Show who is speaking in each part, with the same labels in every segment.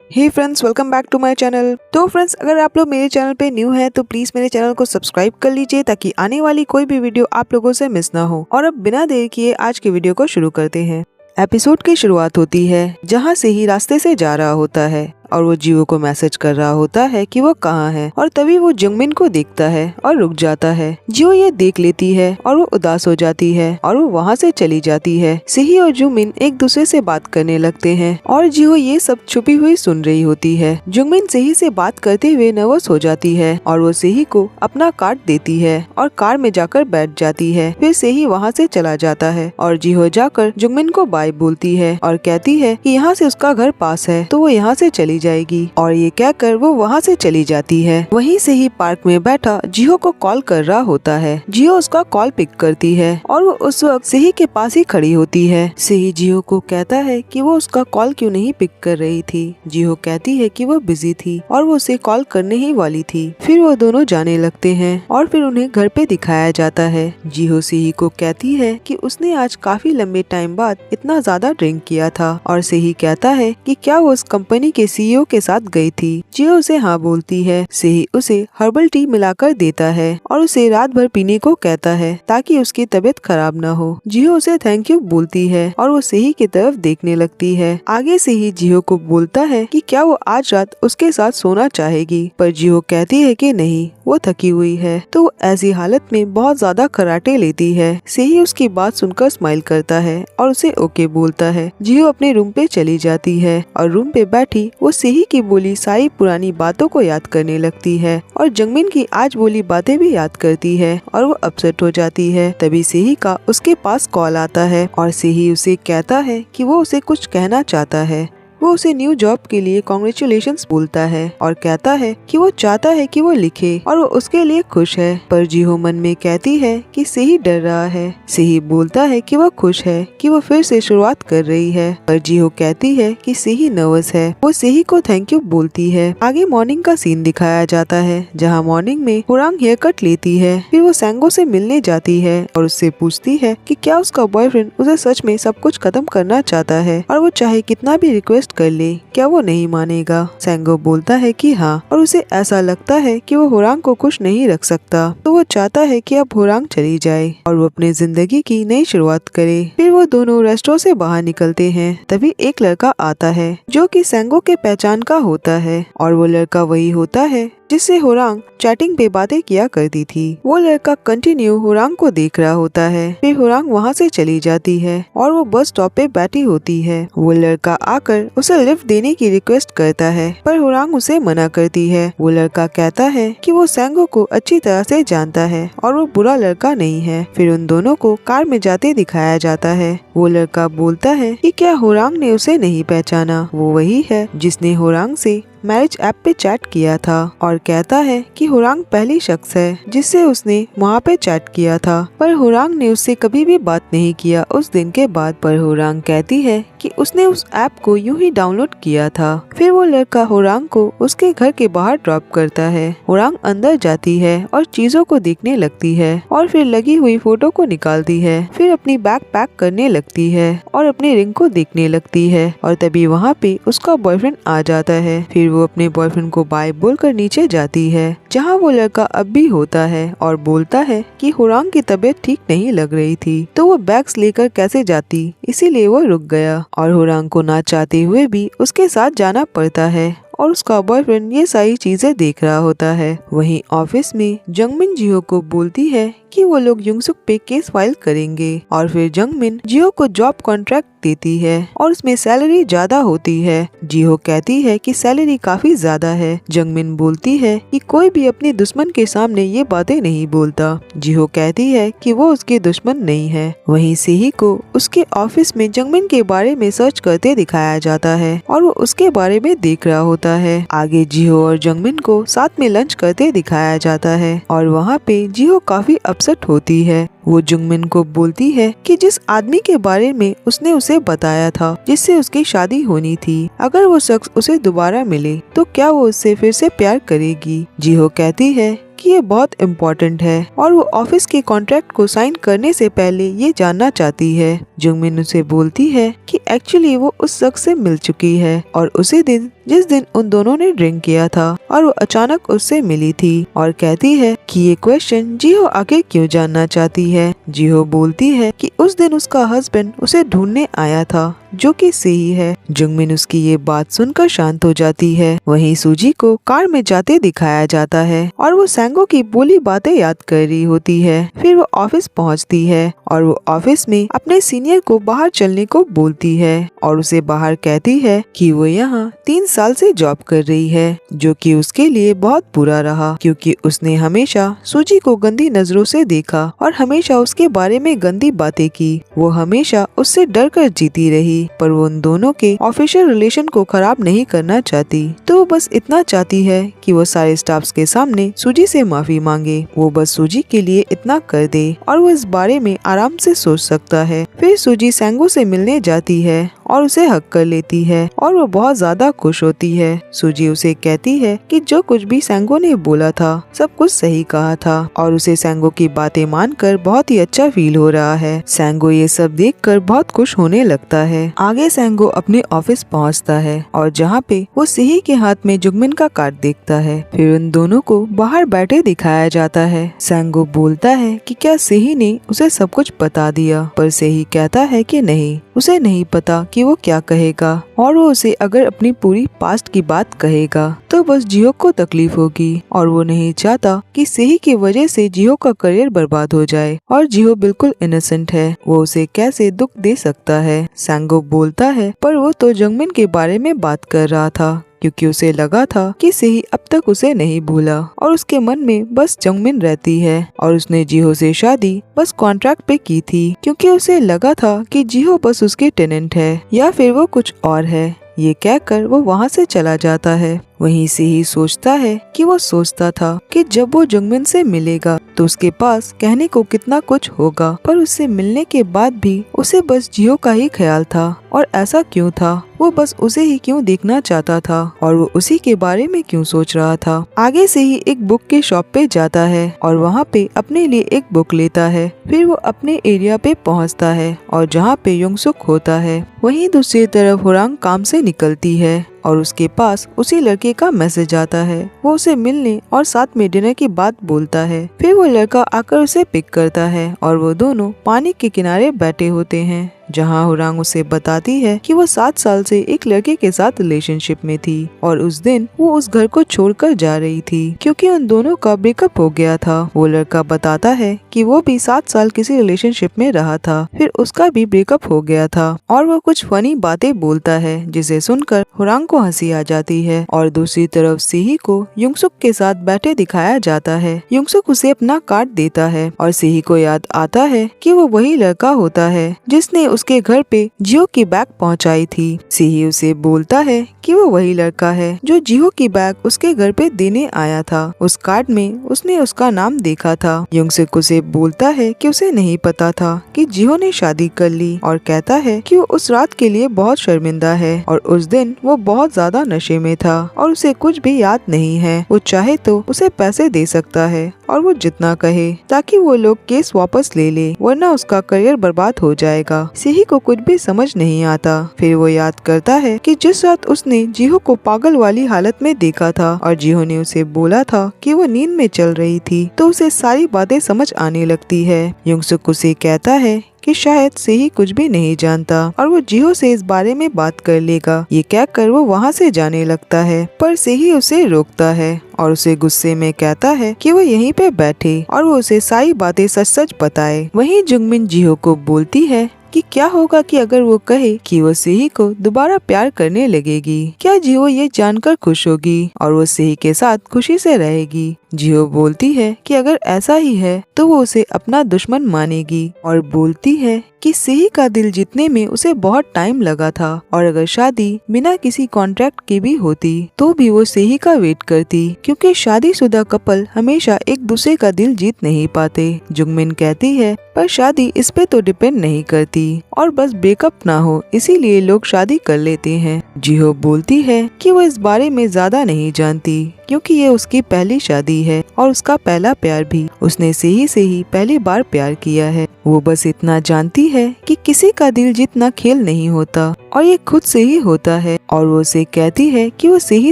Speaker 1: Hey friends, welcome back to my channel. तो friends, अगर आप लोग मेरे चैनल पे न्यू हैं तो प्लीज मेरे चैनल को सब्सक्राइब कर लीजिए ताकि आने वाली कोई भी वीडियो आप लोगों से मिस ना हो। और अब बिना देर किए आज के वीडियो को शुरू करते हैं। एपिसोड की शुरुआत होती है जहाँ से ही रास्ते से जा रहा होता है और वो जियो को मैसेज कर रहा होता है कि वो कहाँ है। और तभी वो जंगमिन को देखता है और रुक जाता है। जियो ये देख लेती है और वो उदास हो जाती है और वो वहाँ से चली जाती है। सेही और जुमिन एक दूसरे से बात करने लगते हैं और जियो ये सब छुपी हुई सुन रही होती है। जुमिन सेही से बात करते हुए नर्वस हो जाती है और वो सेही को अपना कार्ड देती है और कार में जाकर बैठ जाती है। फिर सेही वहाँ से चला जाता है और जियो जाकर जुमिन को बाय बोलती है और कहती है कि यहाँ से उसका घर पास है तो वो यहाँ से चली जाएगी। और ये कहकर वो वहाँ से चली जाती है। वहीं से ही पार्क में बैठा जियो को कॉल कर रहा होता है। जियो उसका कॉल पिक करती है और वो उस वक्त सेही के पास ही खड़ी होती है। सेही जियो को कहता है कि वो उसका कॉल क्यों नहीं पिक कर रही थी। जियो कहती है कि वो बिजी थी और वो उसे कॉल करने ही वाली थी। फिर वो दोनों जाने लगते हैं और फिर उन्हें घर पे दिखाया जाता है। जियो सेही को कहती है कि उसने आज काफी लंबे टाइम बाद इतना ज्यादा ड्रिंक किया था और सेही कहता है कि क्या वो उस कंपनी के सीईओ के साथ गई थी। जियो उसे हाँ बोलती है। सेही उसे हर्बल टी मिलाकर देता है और उसे रात भर पीने को कहता है ताकि उसकी तबीयत खराब न हो। जियो उसे थैंक यू बोलती है और वो सेही की तरफ देखने लगती है। आगे से ही जियो को बोलता है कि क्या वो आज रात उसके साथ सोना चाहेगी, पर जियो कहती है कि नहीं, वो थकी हुई है। तो वो ऐसी हालत में बहुत ज्यादा खर्राटे लेती है। सेही उसकी बात सुनकर स्माइल करता है और उसे ओके बोलता है। जियो अपने रूम पे चली जाती है और रूम पे बैठी वो सेही की बोली सारी पुरानी बातों को याद करने लगती है और जंगमिन की आज बोली बातें भी याद करती है और वो अपसेट हो जाती है। तभी सेही का उसके पास कॉल आता है और सेही उसे कहता है कि वो उसे कुछ कहना चाहता है। वो उसे न्यू जॉब के लिए कॉन्ग्रेचुलेशंस बोलता है और कहता है कि वो चाहता है कि वो लिखे और वो उसके लिए खुश है। पर जियो मन में कहती है कि सेही डर रहा है। सेही बोलता है कि वो खुश है कि वो फिर से शुरुआत कर रही है, पर जियो कहती है कि सेही नर्वस है। वो सेही को थैंक यू बोलती है। आगे मॉर्निंग का सीन दिखाया जाता है जहाँ मॉर्निंग में हुरांग हेयर कट लेती है। फिर वो सैंगो से मिलने जाती है और उससे पूछती है कि क्या उसका बॉयफ्रेंड उसे सच में सब कुछ खत्म करना चाहता है और वो चाहे कितना भी रिक्वेस्ट कर ले क्या वो नहीं मानेगा। सैंगो बोलता है कि हाँ, और उसे ऐसा लगता है कि वो हुरांग को खुश नहीं रख सकता, तो वो चाहता है कि अब हुरांग चली जाए और वो अपने जिंदगी की नई शुरुआत करे। फिर वो दोनों रेस्टोरेंट से बाहर निकलते हैं। तभी एक लड़का आता है जो कि सैंगो के पहचान का होता है और वो लड़का वही होता है जिससे हुरांग चैटिंग पे बातें किया करती थी। वो लड़का कंटिन्यू हुरांग को देख रहा होता है। फिर हुरांग वहाँ से चली जाती है और वो बस स्टॉप पे बैठी होती है। वो लड़का आकर उसे लिफ्ट देने की रिक्वेस्ट करता है, पर हुरांग उसे मना करती है। वो लड़का कहता है कि वो सैंगो को अच्छी तरह से जानता है और वो बुरा लड़का नहीं है। फिर उन दोनों को कार में जाते दिखाया जाता है। वो लड़का बोलता है कि क्या हुरांग ने उसे नहीं पहचाना, वो वही है जिसने हुरांग से मैरिज ऐप पे चैट किया था और कहता है कि हुरांग पहली शख्स है जिससे उसने वहाँ पे चैट किया था, पर हुरांग ने उससे कभी भी बात नहीं किया उस दिन के बाद। पर हुरांग कहती है कि उसने उस ऐप को यूं ही डाउनलोड किया था। फिर वो लड़का हुरांग को उसके घर के बाहर ड्रॉप करता है। हुरांग अंदर जाती है और चीजों को देखने लगती है और फिर लगी हुई फोटो को निकालती है। फिर अपनी बैग पैक करने लगती है और अपने रिंग को देखने लगती है और तभी वहाँ पे उसका बॉयफ्रेंड आ जाता है। फिर वो अपने बॉयफ्रेंड को बाय बोलकर नीचे जाती है जहाँ वो लड़का अब भी होता है और बोलता है कि हुरांग की तबीयत ठीक नहीं लग रही थी तो वो बैग्स लेकर कैसे जाती, इसीलिए वो रुक गया और हुरांग को ना चाहते हुए भी उसके साथ जाना पड़ता है और उसका बॉयफ्रेंड ये सारी चीजें देख रहा होता है। वहीं ऑफिस में जंगमिन जियो को बोलती है कि वो लोग युंगसुक पे केस फाइल करेंगे और फिर जंगमिन जियो को जॉब कॉन्ट्रैक्ट देती है और उसमें सैलरी ज्यादा होती है। जियो कहती है कि सैलरी काफी ज्यादा है। जंगमिन बोलती है कि कोई भी अपने दुश्मन के सामने ये बातें नहीं बोलता। जियो कहती है कि वो उसके दुश्मन नहीं है। वहीं सेही को उसके ऑफिस में जंगमिन के बारे में सर्च करते दिखाया जाता है और वो उसके बारे में देख रहा होता है। आगे जियो और जंगमिन को साथ में लंच करते दिखाया जाता है और वहाँ पे जियो काफी अपसेट होती है। वो जंगमिन को बोलती है कि जिस आदमी के बारे में उसने उसे बताया था जिससे उसकी शादी होनी थी, अगर वो शख्स उसे दोबारा मिले तो क्या वो उससे फिर से प्यार करेगी। जिहो कहती है क्योंकि ये बहुत इम्पोर्टेंट है और वो ऑफिस के कॉन्ट्रैक्ट को साइन करने से पहले ये जानना चाहती है। जुंगमिन उसे बोलती है कि एक्चुअली वो उस शख्स से मिल चुकी है और उसी दिन जिस दिन उन दोनों ने ड्रिंक किया था और वो अचानक उससे मिली थी और कहती है कि ये क्वेश्चन जीहो आखिर क्यों जानना चाहती है। जीहो बोलती है कि उस दिन उसका हस्बैंड उसे ढूंढने आया था जो कि सही है। जुंगमिन उसकी ये बात सुनकर शांत हो जाती है। वहीं सूजी को कार में जाते दिखाया जाता है और वो सैंगो की बोली बातें याद कर रही होती है। फिर वो ऑफिस पहुंचती है और वो ऑफिस में अपने सीनियर को बाहर चलने को बोलती है और उसे बाहर कहती है कि वो यहाँ 3 साल से जॉब कर रही है, जो कि उसके लिए बहुत बुरा रहा क्योंकि उसने हमेशा सूजी को गंदी नजरों से देखा और हमेशा उसके बारे में गंदी बातें की। वो हमेशा उससे डर कर जीती रही, पर वो उन दोनों के ऑफिशियल रिलेशन को खराब नहीं करना चाहती। तो वो बस इतना चाहती है कि वो सारे स्टाफ्स के सामने सूजी से माफी मांगे। वो बस सूजी के लिए इतना कर दे और वो इस बारे में आराम से सोच सकता है। फिर सूजी सैंगो से मिलने जाती है और उसे हक कर लेती है और वो बहुत ज्यादा खुश होती है। सूजी उसे कहती है कि जो कुछ भी सैंगो ने बोला था सब कुछ सही कहा था और उसे सैंगो की बातें मानकर बहुत ही अच्छा फील हो रहा है। सैंगो ये सब देखकर बहुत खुश होने लगता है। आगे सैंगो अपने ऑफिस पहुंचता है और जहाँ पे वो सिही के हाथ में जुंगमिन का कार्ड देखता है। फिर उन दोनों को बाहर बैठे दिखाया जाता है। सैंगो बोलता है कि क्या सिही ने उसे सब कुछ बता दिया, पर सिही कहता है कि नहीं, उसे नहीं पता कि वो क्या कहेगा और वो उसे अगर अपनी पूरी पास्ट की बात कहेगा तो बस जिहो को तकलीफ होगी और वो नहीं चाहता कि सिही की वजह से जिहो का करियर बर्बाद हो जाए और जिहो बिल्कुल इनोसेंट है, वो उसे कैसे दुख दे सकता है। सैंगो बोलता है पर वो तो जुंगमिन के बारे में बात कर रहा था क्योंकि उसे लगा था कि सिही अब तक उसे नहीं भूला और उसके मन में बस जुंगमिन रहती है और उसने जिहो से शादी बस कॉन्ट्रैक्ट पे की थी क्योंकि उसे लगा था कि जिहो बस उसकी टेनेंट है या फिर वो कुछ और है। ये कहकर वो वहाँ से चला जाता है। वहीं से ही सोचता है कि वो सोचता था कि जब वो जुंगमिन से मिलेगा तो उसके पास कहने को कितना कुछ होगा, पर उससे मिलने के बाद भी उसे बस जिहो का ही ख्याल था। और ऐसा क्यों था? वो बस उसे ही क्यों देखना चाहता था और वो उसी के बारे में क्यों सोच रहा था। आगे से ही एक बुक के शॉप पे जाता है और वहाँ पे अपने लिए एक बुक लेता है। फिर वो अपने एरिया पे पहुँचता है और जहाँ पे युंगसुक होता है वहीं दूसरी तरफ हुरांग काम से निकलती है और उसके पास उसी लड़के का मैसेज आता है। वो उसे मिलने और साथ में डिनर की बात बोलता है। फिर वो लड़का आकर उसे पिक करता है और वो दोनों पानी के किनारे बैठे होते हैं जहाँ हुरांग उसे बताती है कि वो 7 साल से एक लड़के के साथ रिलेशनशिप में थी और उस दिन वो उस घर को छोड़कर जा रही थी क्योंकि उन दोनों का ब्रेकअप हो गया था। वो लड़का बताता है कि वो भी 7 साल किसी रिलेशनशिप में रहा था, फिर उसका भी ब्रेकअप हो गया था और वो कुछ फनी बातें बोलता है जिसे सुनकर हुरांग को हंसी आ जाती है। और दूसरी तरफ सिही को युंगसुक के साथ बैठे दिखाया जाता है। युंगसुक उसे अपना कार्ड देता है और सिही को याद आता है कि वो वही लड़का होता है जिसने उसके घर पे जिहो की बैग पहुंचाई थी। सिही उसे बोलता है कि वो वही लड़का है जो जिहो की बैग उसके घर पे देने आया था। उस कार्ड में उसने उसका नाम देखा था। युंगसुक उसे बोलता है कि उसे नहीं पता था कि जिहो ने शादी कर ली और कहता है कि वो उस रात के लिए बहुत शर्मिंदा है और उस दिन वो बहुत ज्यादा नशे में था और उसे कुछ भी याद नहीं है। वो चाहे तो उसे पैसे दे सकता है और वो जितना कहे ताकि वो लोग केस वापस ले ले, वरना उसका करियर बर्बाद हो जाएगा। सिही को कुछ भी समझ नहीं आता। फिर वो याद करता है कि जिस रात उसने जिहो को पागल वाली हालत में देखा था और जिहो ने उसे बोला था कि वो नींद में चल रही थी, तो उसे सारी बातें समझ आने लगती है। युंगसुक उसे कहता है कि शायद सिही कुछ भी नहीं जानता और वो जिहो से इस बारे में बात कर लेगा। ये कहकर वो वहाँ से जाने लगता है, पर सिही उसे रोकता है और उसे गुस्से में कहता है कि वो यहीं पे बैठे और वो उसे सारी बातें सच सच बताए। वहीं जुंगमिन जिहो को बोलती है कि क्या होगा कि अगर वो कहे कि वो सिही को दोबारा प्यार करने लगेगी। क्या जिहो ये जानकर खुश होगी और वो सिही के साथ खुशी से रहेगी। जिहो बोलती है कि अगर ऐसा ही है तो वो उसे अपना दुश्मन मानेगी और बोलती है कि सिही का दिल जीतने में उसे बहुत टाइम लगा था और अगर शादी बिना किसी कॉन्ट्रैक्ट के भी होती तो भी वो सिही का वेट करती, क्योंकि शादीशुदा कपल हमेशा एक दूसरे का दिल जीत नहीं पाते। जुंगमिन कहती है पर शादी इस पे तो डिपेंड नहीं करती और बस ब्रेकअप ना हो इसीलिए लोग शादी कर लेते हैं। जिहो बोलती है कि वो इस बारे में ज्यादा नहीं जानती क्योंकि ये उसकी पहली शादी है और उसका पहला प्यार भी उसने सेही से ही पहली बार प्यार किया है। वो बस इतना जानती है कि किसी का दिल जितना खेल नहीं होता और ये खुद से ही होता है, और वो उसे कहती है कि वो सेही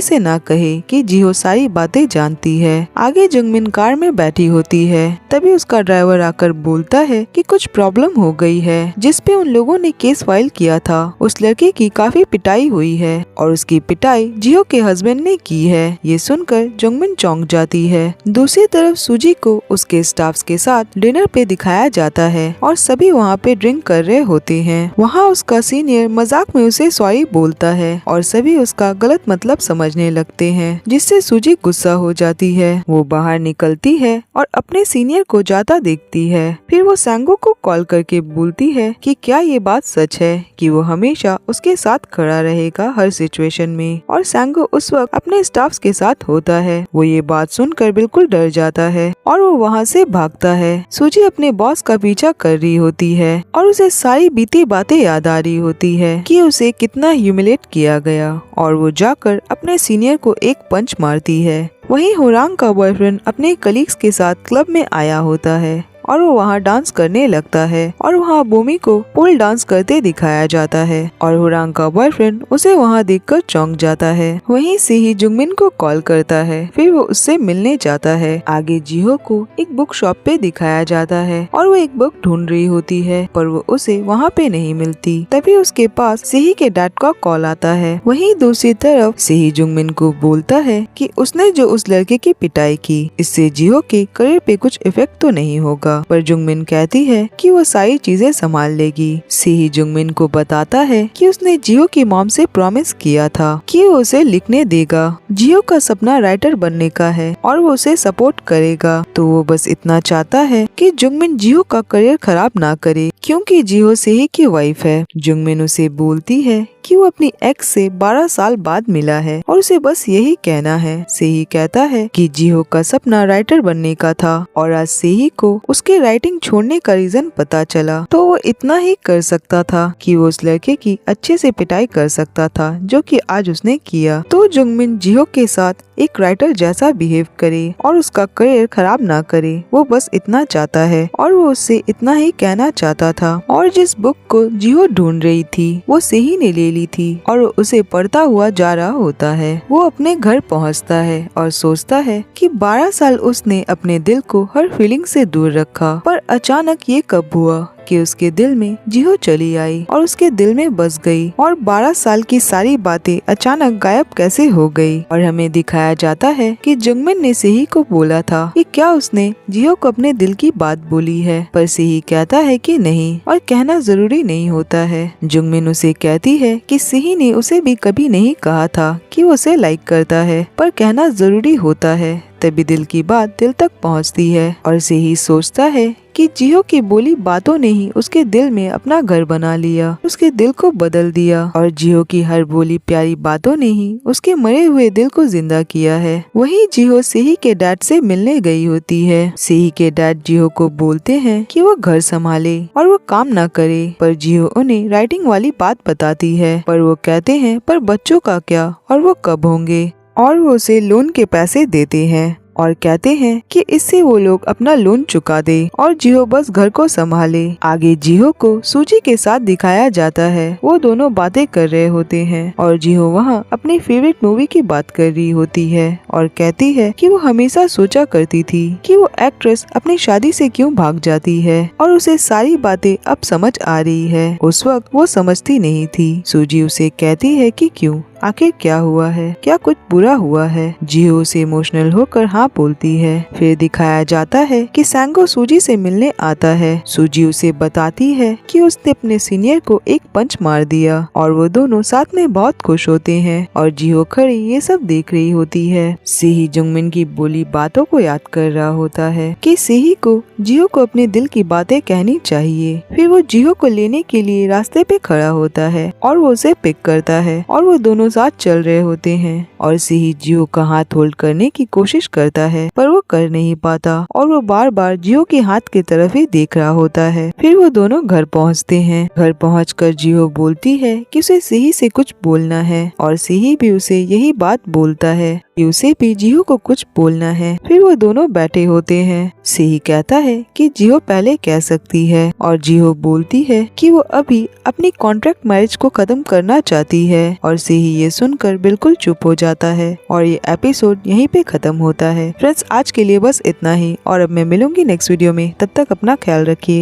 Speaker 1: से ना कहे कि जिहो सारी बातें जानती है। आगे जंगमिन कार में बैठी होती है, तभी उसका ड्राइवर आकर बोलता है कि कुछ प्रॉब्लम हो गई है, जिसपे उन लोगों ने केस फाइल किया था। उस लड़के की काफी पिटाई हुई है और उसकी पिटाई जिहो के हस्बैंड ने की है। ये सुनकर जंगमिन चौंक जाती है। दूसरी तरफ सूजी को उसके स्टाफ्स के साथ डिनर पे दिखाया जाता है और सभी वहाँ पे ड्रिंक कर रहे होते हैं। वहाँ उसका सीनियर मजाक में उसे सॉरी बोलता है और सभी उसका गलत मतलब समझने लगते हैं, जिससे सूजी गुस्सा हो जाती है। वो बाहर निकलती है और अपने सीनियर को जाता देखती है। फिर वो सांगो को कॉल करके बोलती है कि क्या ये बात सच है कि वो हमेशा उसके साथ खड़ा रहेगा हर सिचुएशन में, और सांगो उस वक्त अपने स्टाफ्स के साथ होता है। वो ये बात सुनकर बिल्कुल डर जाता है और वो वहाँ से भागता है। सूजी अपने बॉस का पीछा कर रही होती है और उसे सारी बीती बातें याद आ रही होती है कि उसे कितना ह्यूमिलेट किया गया, और वो जाकर अपने सीनियर को एक पंच मारती है। वहीं होरांग का बॉयफ्रेंड अपने कलीग्स के साथ क्लब में आया होता है और वो वहाँ डांस करने लगता है और वहाँ बोमी को पोल डांस करते दिखाया जाता है और होरांग का बॉयफ्रेंड उसे वहाँ देखकर चौंक जाता है। वहीं से ही जुंगमिन को कॉल करता है, फिर वो उससे मिलने जाता है। आगे जिहो को एक बुक शॉप पे दिखाया जाता है और वो एक बुक ढूंढ रही होती है, पर वो उसे वहाँ पे नहीं मिलती। तभी उसके पास सेही के डैड का कॉल आता है। वहीं दूसरी तरफ सेही जुंगमिन को बोलता है कि उसने जो उस लड़के की पिटाई की, इससे जिहो के करियर पे कुछ इफेक्ट तो नहीं होगा, पर जुंगमिन कहती है कि वो सारी चीजें संभाल लेगी। सेही जुंगमिन को बताता है कि उसने जिहो की मॉम से प्रॉमिस किया था कि वो उसे लिखने देगा। जिहो का सपना राइटर बनने का है और वो उसे सपोर्ट करेगा, तो वो बस इतना चाहता है कि जुंगमिन जिहो का करियर खराब ना करे, क्योंकि जिहो सेही की वाइफ है। जुंगमिन उसे बोलती है कि वो अपनी एक्स से 12 साल बाद मिला है और उसे बस यही कहना है। सेही कहता है कि जिहो का सपना राइटर बनने का था और आज सेही को उसके राइटिंग छोड़ने का रीजन पता चला, तो वो इतना ही कर सकता था कि वो उस लड़के की अच्छे से पिटाई कर सकता था, जो कि आज उसने किया। तो जुंगमिन जिहो के साथ एक राइटर जैसा बिहेव करे और उसका करियर खराब ना करे, वो बस इतना चाहता है और वो उससे इतना ही कहना चाहता था। और जिस बुक को जिहो ढूंढ रही थी वो सेही ने ले ली थी और वो उसे पढ़ता हुआ जा रहा होता है। वो अपने घर पहुंचता है और सोचता है कि 12 साल उसने अपने दिल को हर फीलिंग से दूर रखा, पर अचानक ये कब हुआ कि उसके दिल में जिहो चली आई और उसके दिल में बस गई, और 12 साल की सारी बातें अचानक गायब कैसे हो गई। और हमें दिखाया जाता है कि जुंगमिन ने सेही को बोला था कि क्या उसने जिहो को अपने दिल की बात बोली है, पर सेही कहता है कि नहीं और कहना जरूरी नहीं होता है। जुंगमिन उसे कहती है कि सेही ने उसे भी कभी नहीं कहा था कि वो उसे लाइक करता है, पर कहना जरूरी होता है, तभी दिल की बात दिल तक पहुंचती है। और सेही सोचता है कि जिहो की बोली बातों ने ही उसके दिल में अपना घर बना लिया, उसके दिल को बदल दिया, और जिहो की हर बोली प्यारी बातों ने ही उसके मरे हुए दिल को जिंदा किया है। वहीं जिहो सेही के डैड से मिलने गई होती है। सेही के डैड जिहो को बोलते हैं कि वो घर संभाले और वो काम ना करे, पर जिहो उन्हें राइटिंग वाली बात बताती है, पर वो कहते हैं पर बच्चों का क्या और वो कब होंगे, और वो उसे लोन के पैसे देते हैं और कहते हैं कि इससे वो लोग अपना लोन चुका दे और जिहो बस घर को संभाले। आगे जिहो को सूजी के साथ दिखाया जाता है। वो दोनों बातें कर रहे होते हैं और जिहो वहाँ अपनी फेवरेट मूवी की बात कर रही होती है और कहती है कि वो हमेशा सोचा करती थी कि वो एक्ट्रेस अपनी शादी से क्यों भाग जाती है, और उसे सारी बातें अब समझ आ रही है। उस वक्त वो समझती नहीं थी। सूजी उसे कहती है कि क्यों, आखिर क्या हुआ है, क्या कुछ बुरा हुआ है। जिहो उसे इमोशनल होकर हाँ बोलती है। फिर दिखाया जाता है कि सांगो सूजी से मिलने आता है। सूजी उसे बताती है कि उसने अपने सीनियर को एक पंच मार दिया और वो दोनों साथ में बहुत खुश होते हैं और जिहो खड़ी ये सब देख रही होती है। सेही जुंगमिन की बोली बातों को याद कर रहा होता है कि सेही को जिहो को अपने दिल की बातें कहनी चाहिए। फिर वो जिहो को लेने के लिए रास्ते पे खड़ा होता है और वो उसे पिक करता है और वो दोनों साथ चल रहे होते हैं और सिही जियो का हाथ होल्ड करने की कोशिश करता है पर वो कर नहीं पाता और वो बार बार जियो के हाथ की तरफ ही देख रहा होता है। फिर वो दोनों घर पहुंचते हैं। घर पहुंचकर जियो बोलती है कि उसे सिही से कुछ बोलना है और सिही भी उसे यही बात बोलता है कि उसे भी जियो को कुछ बोलना है। फिर वो दोनों बैठे होते हैं। सिही कहता है कि जियो पहले कह सकती है और जियो बोलती है कि वो अभी अपनी कॉन्ट्रैक्ट मैरिज को खत्म करना चाहती है और सिही ये सुनकर बिल्कुल चुप हो जाता है और ये एपिसोड यहीं पे खत्म होता है। फ्रेंड्स, आज के लिए बस इतना ही और अब मैं मिलूंगी नेक्स्ट वीडियो में। तब तक अपना ख्याल रखिए।